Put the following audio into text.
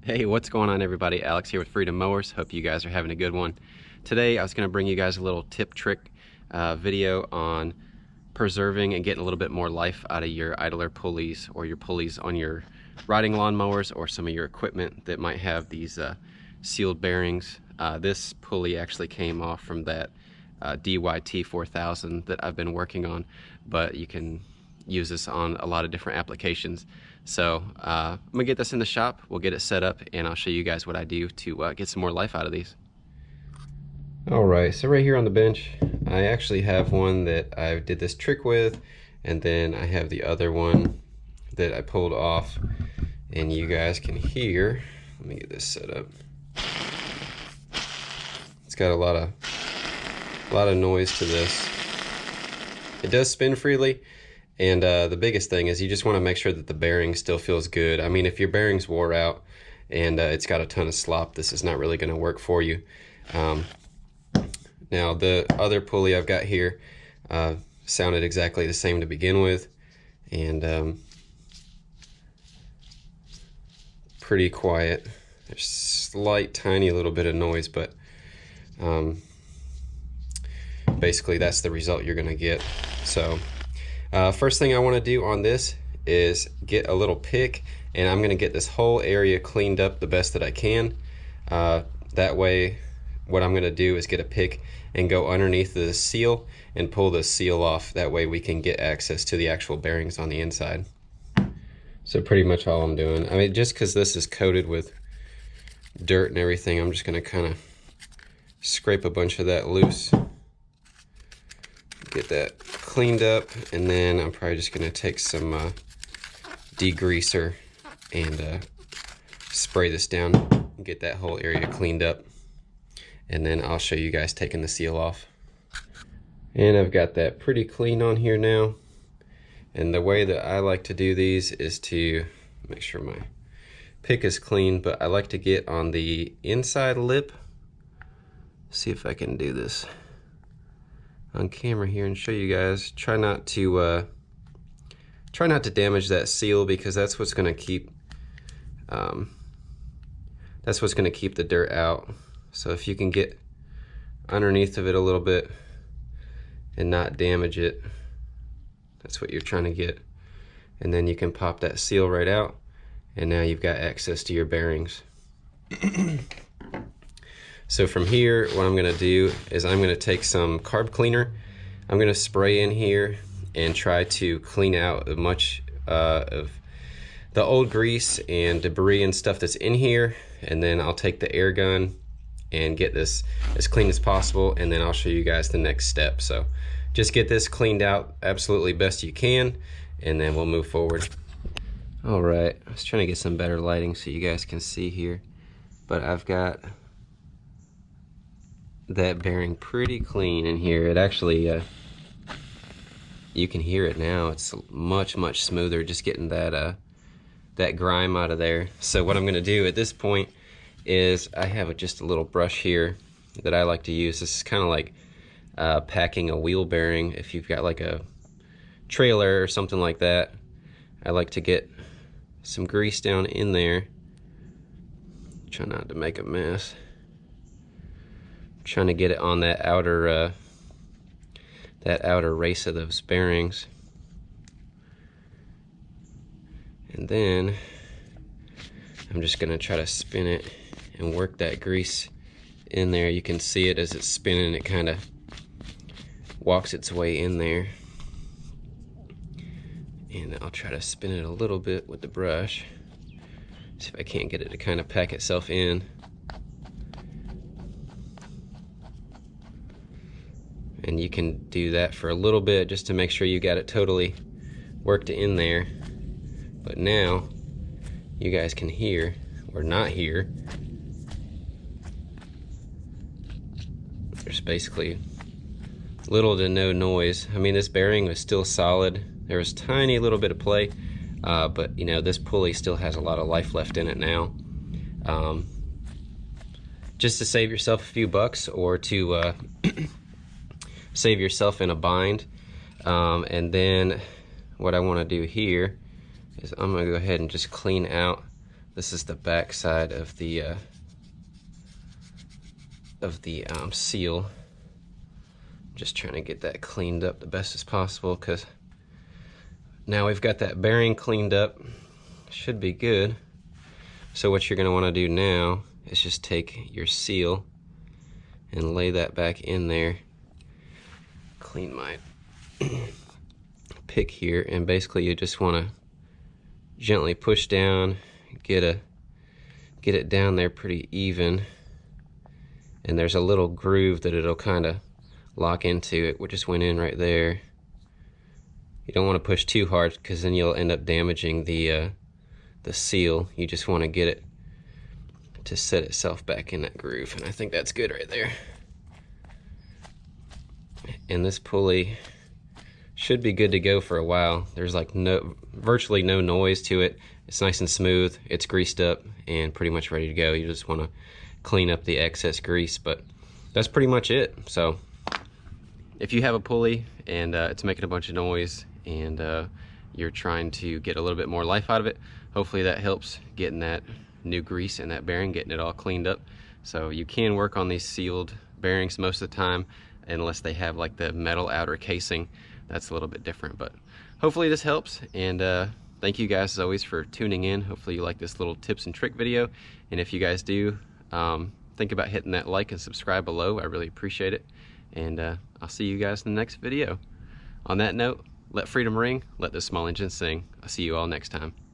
Hey, what's going on everybody? Alex here with Freedom Mowers. Hope you guys are having a good one. Today I was going to bring you guys a little tip trick video on preserving and getting a little bit more life out of your idler pulleys or your pulleys on your riding lawn mowers or some of your equipment that might have these sealed bearings. This pulley actually came off from that DYT 4000 that I've been working on, but you can use this on a lot of different applications. So I'm gonna get this in the shop, we'll get it set up, and I'll show you guys what I do to get some more life out of these. Alright, so right here on the bench, I actually have one that I did this trick with, and then I have the other one that I pulled off, and you guys can hear. Let me get this set up. It's got a lot of noise to this. It does spin freely. And the biggest thing is you just want to make sure that the bearing still feels good. I mean, if your bearings wore out and it's got a ton of slop, this is not really going to work for you. Now, the other pulley I've got here sounded exactly the same to begin with, and pretty quiet. There's slight, tiny little bit of noise, but basically that's the result you're going to get. So first thing I want to do on this is get a little pick, and I'm going to get this whole area cleaned up the best that I can. That way what I'm going to do is get a pick and go underneath the seal and pull the seal off. That way we can get access to the actual bearings on the inside. So pretty much all I'm doing, I mean, just because this is coated with dirt and everything, I'm just going to kind of scrape a bunch of that loose, get that cleaned up, and then I'm probably just going to take some degreaser and spray this down and get that whole area cleaned up, and then I'll show you guys taking the seal off. And I've got that pretty clean on here now, and the way that I like to do these is to make sure my pick is clean, but I like to get on the inside lip. See if I can do this on camera here and show you guys. Try not to damage that seal, because that's what's going to keep the dirt out. So if you can get underneath of it a little bit and not damage it, that's what you're trying to get. And then you can pop that seal right out, and now you've got access to your bearings. So from here, what I'm going to do is I'm going to take some carb cleaner. I'm going to spray in here and try to clean out as much of the old grease and debris and stuff that's in here. And then I'll take the air gun and get this as clean as possible, and then I'll show you guys the next step. So just get this cleaned out absolutely best you can, and then we'll move forward. All right, I was trying to get some better lighting so you guys can see here, but I've got that bearing pretty clean in here. It actually you can hear it now. It's much smoother, just getting that that grime out of there. So what I'm going to do at this point is I have just a little brush here that I like to use. This is kind of like packing a wheel bearing. If you've got like a trailer or something like that, I like to get some grease down in there. Try not to make a mess. Trying to get it on that outer race of those bearings, and then I'm just going to try to spin it and work that grease in there. You can see it as it's spinning, it kind of walks its way in there, and I'll try to spin it a little bit with the brush, see if I can't get it to kind of pack itself in. And you can do that for a little bit just to make sure you got it totally worked in there. But now you guys can hear, or not hear, there's basically little to no noise. I mean, this bearing was still solid. There was a tiny little bit of play, but you know, this pulley still has a lot of life left in it now. Just to save yourself a few bucks, or to save yourself in a bind. And then what I want to do here is I'm going to go ahead and just clean out This is the back side of the seal. Just trying to get that cleaned up the best as possible, because now we've got that bearing cleaned up. Should be good. So what you're going to want to do now is just take your seal and lay that back in there. Clean my pick here, and basically you just want to gently push down, get it down there pretty even, and there's a little groove that it'll kind of lock into. It just went in right there. You don't want to push too hard, because then you'll end up damaging the seal. You just want to get it to set itself back in that groove, and I think that's good right there. And this pulley should be good to go for a while. There's like virtually no noise to it. It's nice and smooth. It's greased up and pretty much ready to go. You just want to clean up the excess grease, but that's pretty much it. So if you have a pulley and it's making a bunch of noise and you're trying to get a little bit more life out of it, hopefully that helps getting that new grease in that bearing, getting it all cleaned up. So you can work on these sealed bearings most of the time, unless they have like the metal outer casing. That's a little bit different, but hopefully this helps. And thank you guys as always for tuning in. Hopefully you like this little tips and trick video, and if you guys do, think about hitting that like and subscribe below. I really appreciate it, and I'll see you guys in the next video. On that note, let freedom ring, let the small engine sing. I'll see you all next time.